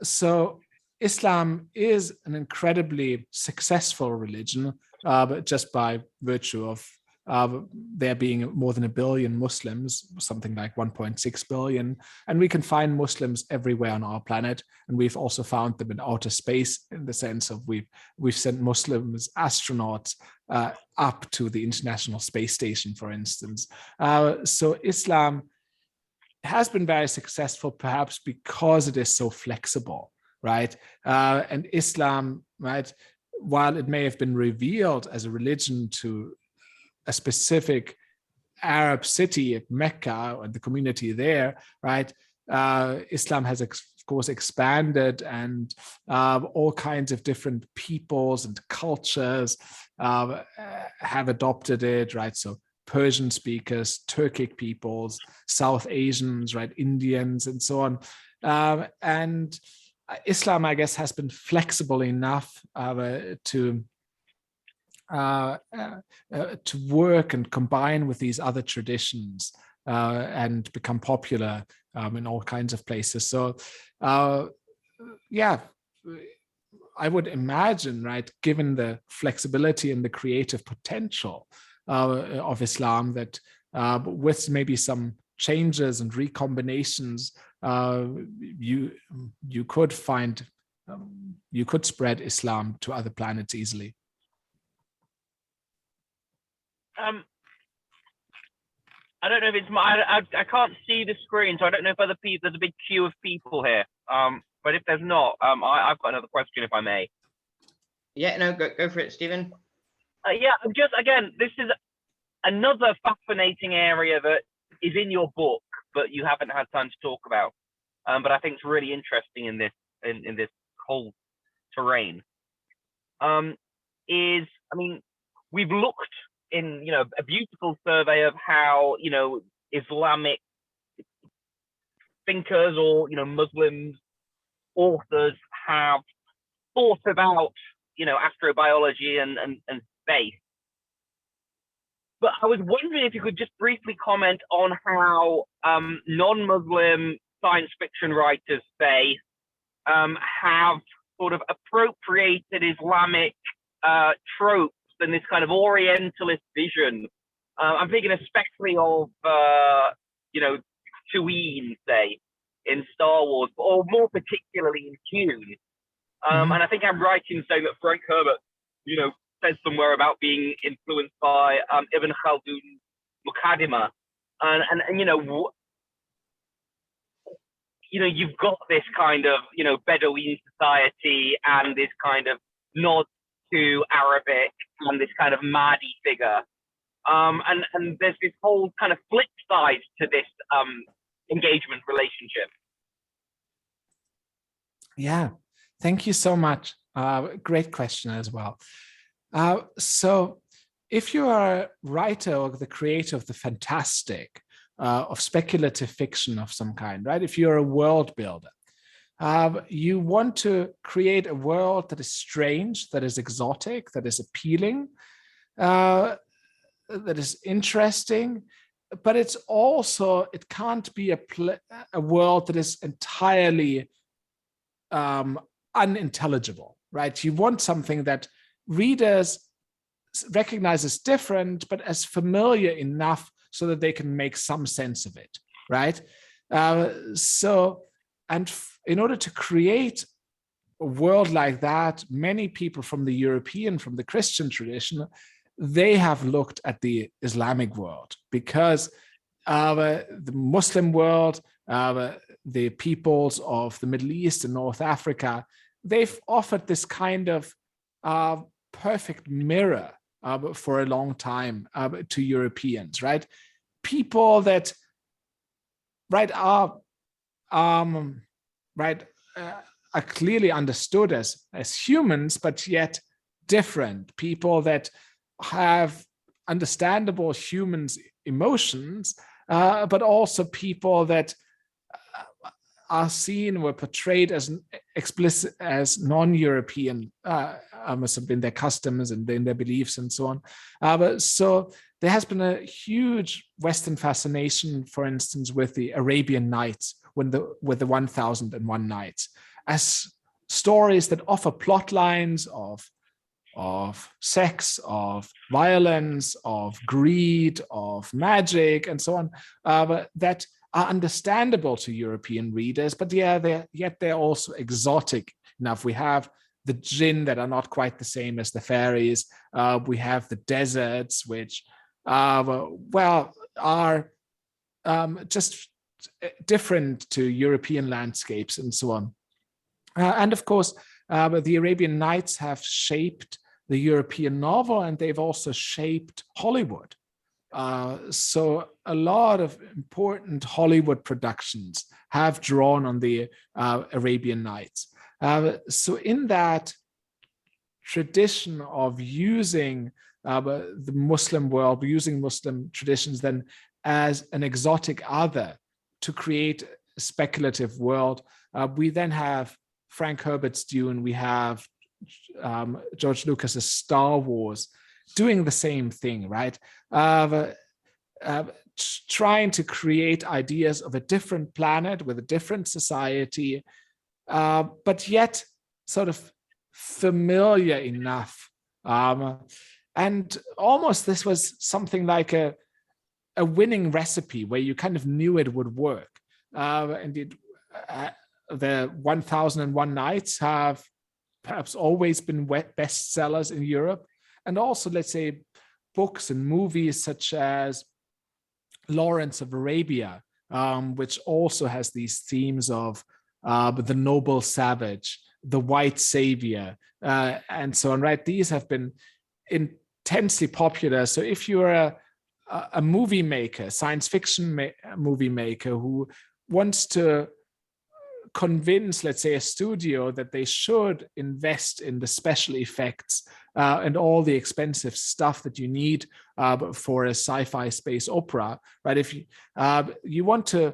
So Islam is an incredibly successful religion, but just by virtue of there being more than 1 billion Muslims, something like 1.6 billion, and we can find Muslims everywhere on our planet, and we've also found them in outer space, in the sense of we've sent Muslims astronauts up to the International Space Station, for instance. So Islam has been very successful, perhaps because it is so flexible, right? And Islam, right, while it may have been revealed as a religion to a specific Arab city, Mecca, and the community there, right? Islam has, of course, expanded, and all kinds of different peoples and cultures have adopted it, right? So Persian speakers, Turkic peoples, South Asians, right, Indians, and so on. And Islam, I guess, has been flexible enough to work and combine with these other traditions and become popular in all kinds of places. So, I would imagine, right, given the flexibility and the creative potential of Islam, that with maybe some changes and recombinations, you could find, you could spread Islam to other planets easily. I don't know if it's I can't see the screen, so I don't know if other people, there's a big queue of people here. But if there's not, I've got another question, if I may. Yeah, no, go for it, Stephen. Just again, this is another fascinating area that is in your book, but you haven't had time to talk about. But I think it's really interesting in this whole terrain. We've looked in, a beautiful survey of how, Islamic thinkers or, Muslims, authors have thought about, astrobiology and space. But I was wondering if you could just briefly comment on how non-Muslim science fiction writers, say, have sort of appropriated Islamic tropes and this kind of Orientalist vision. I'm thinking especially of, Tatooine, say, in Star Wars, or more particularly in Dune. And I think I'm right in saying that Frank Herbert, says somewhere about being influenced by Ibn Khaldun's Muqaddimah. And you've got this kind of, Bedouin society and this kind of nod to Arabic and this kind of Mahdi figure. And there's this whole kind of flip side to this engagement relationship. Yeah, thank you so much. Great question as well. So if you are a writer or the creator of the fantastic, of speculative fiction of some kind, right? If you're a world builder, You want to create a world that is strange, that is exotic, that is appealing, that is interesting, but it's also, it can't be a world that is entirely unintelligible, right? You want something that readers recognize as different, but as familiar enough so that they can make some sense of it, right? In order to create a world like that, many people from the European, from the Christian tradition, they have looked at the Islamic world, because the Muslim world, the peoples of the Middle East and North Africa, they've offered this kind of perfect mirror for a long time to Europeans, right? People that, right, are clearly understood as humans, but yet different. People that have understandable humans' emotions, but also people that are seen, were portrayed as explicit, as non-European, must have been their customs and in their beliefs and so on. So there has been a huge Western fascination, for instance, with the Arabian Nights, with the 1001 Nights, as stories that offer plot lines of sex, of violence, of greed, of magic, and so on, that are understandable to European readers, but yet they're also exotic enough. We have the jinn that are not quite the same as the fairies. We have the deserts, which are just different to European landscapes and so on. And of course, the Arabian Nights have shaped the European novel, and they've also shaped Hollywood. So a lot of important Hollywood productions have drawn on the Arabian Nights. So in that tradition of using the Muslim world, using Muslim traditions then as an exotic other to create a speculative world, we then have Frank Herbert's Dune, we have George Lucas's Star Wars doing the same thing, right? Trying to create ideas of a different planet with a different society, but yet sort of familiar enough. And almost this was something like a winning recipe where you kind of knew it would work. And the 1001 Nights have perhaps always been bestsellers in Europe. And also, let's say, books and movies such as Lawrence of Arabia, which also has these themes of the noble savage, the white savior, and so on, right? These have been intensely popular. So if you're a movie maker, science fiction movie maker who wants to convince, let's say, a studio that they should invest in the special effects and all the expensive stuff that you need for a sci-fi space opera, right? If you want to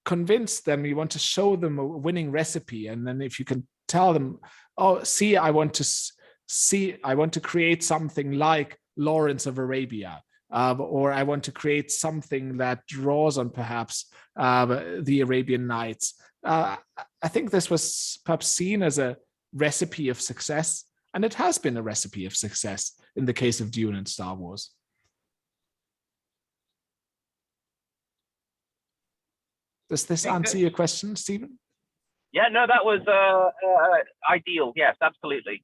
convince them, you want to show them a winning recipe, and then if you can tell them, oh, see, I want to create something like Lawrence of Arabia, or I want to create something that draws on perhaps the Arabian Nights. I think this was perhaps seen as a recipe of success, and it has been a recipe of success in the case of Dune and Star Wars. Does this answer your question, Stephen? Yeah, no, that was ideal. Yes, absolutely.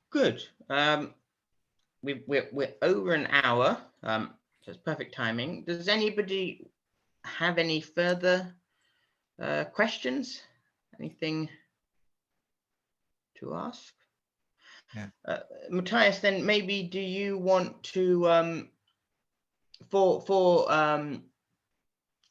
Good. We're over an hour, so it's perfect timing. Does anybody have any further questions? Anything to ask? Yeah. Matthias, then maybe do you want to for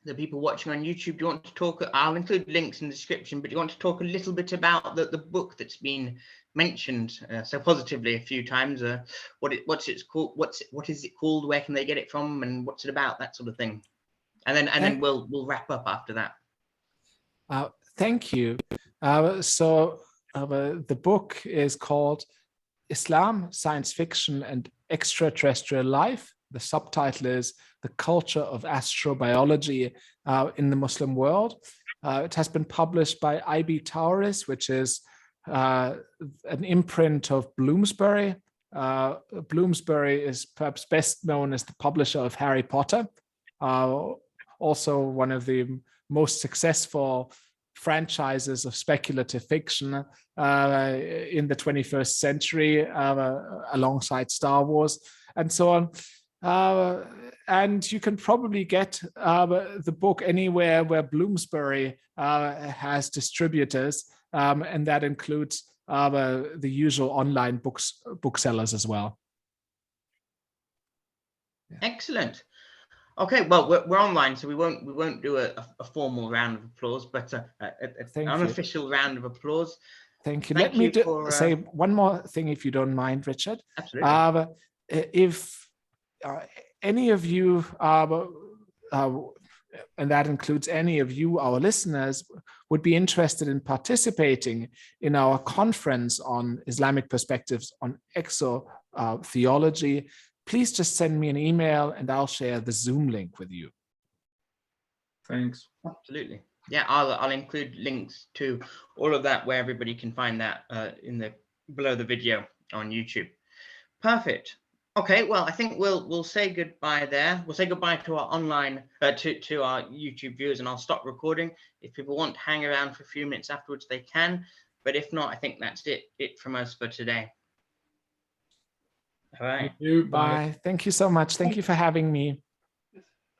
the people watching on YouTube, do you want to talk? I'll include links in the description, but do you want to talk a little bit about the book that's been mentioned so positively a few times? What is it called? What is it called? Where can they get it from? And what's it about? That sort of thing. and then we'll wrap up after that. Thank you. The book is called Islam, Science Fiction and Extraterrestrial Life. The subtitle is The Culture of Astrobiology in the Muslim World. It has been published by IB Tauris, which is an imprint of Bloomsbury. Bloomsbury is perhaps best known as the publisher of Harry Potter, also one of the most successful franchises of speculative fiction in the 21st century, alongside Star Wars and so on. And you can probably get the book anywhere where Bloomsbury has distributors, and that includes the usual online booksellers as well. Excellent. Okay, well, we're online, so we won't do a formal round of applause, but an unofficial round of applause. Thank you. Let me say one more thing, if you don't mind, Richard. Absolutely. If any of you, and that includes any of you, our listeners, would be interested in participating in our conference on Islamic perspectives on exotheology, please just send me an email and I'll share the Zoom link with you. Thanks. Absolutely. Yeah, I'll include links to all of that where everybody can find that below the video on YouTube. Perfect. Okay, well, I think we'll say goodbye there. We'll say goodbye to our online to our YouTube viewers, and I'll stop recording. If people want to hang around for a few minutes afterwards, they can. But if not, I think that's it from us for today. All right. Thank you. Bye. Thank you so much. Thank you for having me.